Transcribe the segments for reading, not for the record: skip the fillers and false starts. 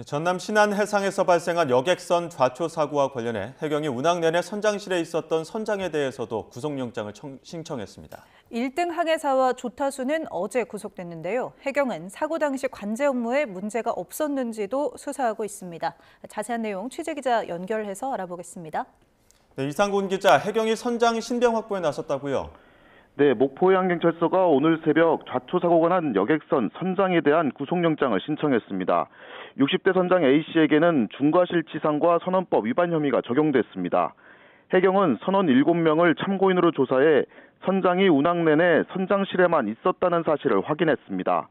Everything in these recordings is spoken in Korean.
전남 신안 해상에서 발생한 여객선 좌초 사고와 관련해 해경이 운항 내내 선장실에 있었던 선장에 대해서도 구속영장을 신청했습니다. 1등 항해사와 조타수는 어제 구속됐는데요. 해경은 사고 당시 관제 업무에 문제가 없었는지도 수사하고 있습니다. 자세한 내용 취재기자 연결해서 알아보겠습니다. 네, 이상곤 기자, 해경이 선장 신병 확보에 나섰다고요? 네, 목포해양경찰서가 오늘 새벽 좌초 사고가 난 여객선 선장에 대한 구속영장을 신청했습니다. 60대 선장 A씨에게는 중과실치상과 선원법 위반 혐의가 적용됐습니다. 해경은 선원 7명을 참고인으로 조사해 선장이 운항 내내 선장실에만 있었다는 사실을 확인했습니다.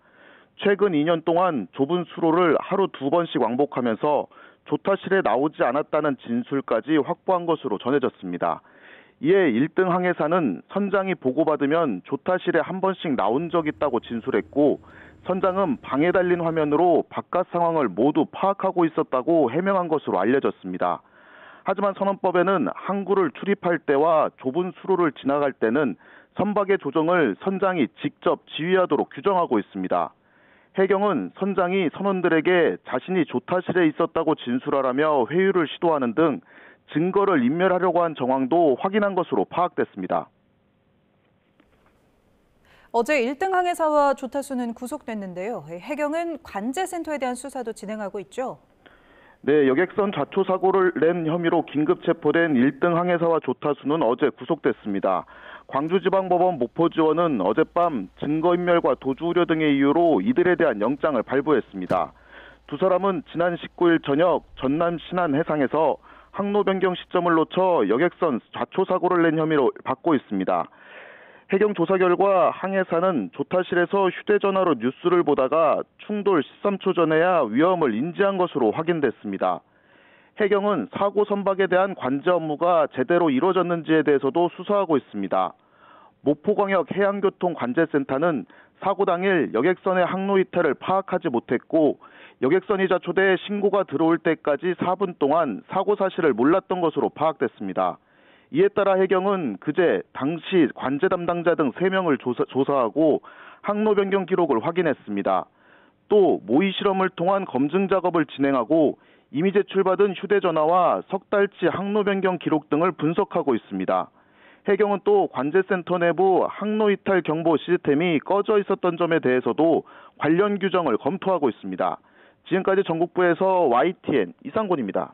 최근 2년 동안 좁은 수로를 하루 2번씩 왕복하면서 조타실에 나오지 않았다는 진술까지 확보한 것으로 전해졌습니다. 이에 1등 항해사는 선장이 보고받으면 조타실에 한 번씩 나온 적 있다고 진술했고, 선장은 방에 달린 화면으로 바깥 상황을 모두 파악하고 있었다고 해명한 것으로 알려졌습니다. 하지만 선원법에는 항구를 출입할 때와 좁은 수로를 지나갈 때는 선박의 조정을 선장이 직접 지휘하도록 규정하고 있습니다. 해경은 선장이 선원들에게 자신이 조타실에 있었다고 진술하라며 회유를 시도하는 등 증거를 인멸하려고 한 정황도 확인한 것으로 파악됐습니다. 어제 1등 항해사와 조타수는 구속됐는데요. 해경은 관제센터에 대한 수사도 진행하고 있죠. 네, 여객선 좌초 사고를 낸 혐의로 긴급 체포된 1등 항해사와 조타수는 어제 구속됐습니다. 광주지방법원 목포지원은 어젯밤 증거인멸과 도주 우려 등의 이유로 이들에 대한 영장을 발부했습니다. 두 사람은 지난 19일 저녁 전남 신안 해상에서 항로 변경 시점을 놓쳐 여객선 좌초 사고를 낸 혐의로 받고 있습니다. 해경 조사 결과 항해사는 조타실에서 휴대전화로 뉴스를 보다가 충돌 13초 전에야 위험을 인지한 것으로 확인됐습니다. 해경은 사고 선박에 대한 관제 업무가 제대로 이루어졌는지에 대해서도 수사하고 있습니다. 목포광역 해양교통관제센터는 사고 당일 여객선의 항로 이탈을 파악하지 못했고, 여객선이 좌초돼 신고가 들어올 때까지 4분 동안 사고 사실을 몰랐던 것으로 파악됐습니다. 이에 따라 해경은 그제 당시 관제 담당자 등 3명을 조사하고 항로 변경 기록을 확인했습니다. 또 모의 실험을 통한 검증 작업을 진행하고 이미 제출받은 휴대전화와 석 달치 항로 변경 기록 등을 분석하고 있습니다. 해경은 또 관제센터 내부 항로 이탈 경보 시스템이 꺼져 있었던 점에 대해서도 관련 규정을 검토하고 있습니다. 지금까지 전국부에서 YTN 이상곤입니다.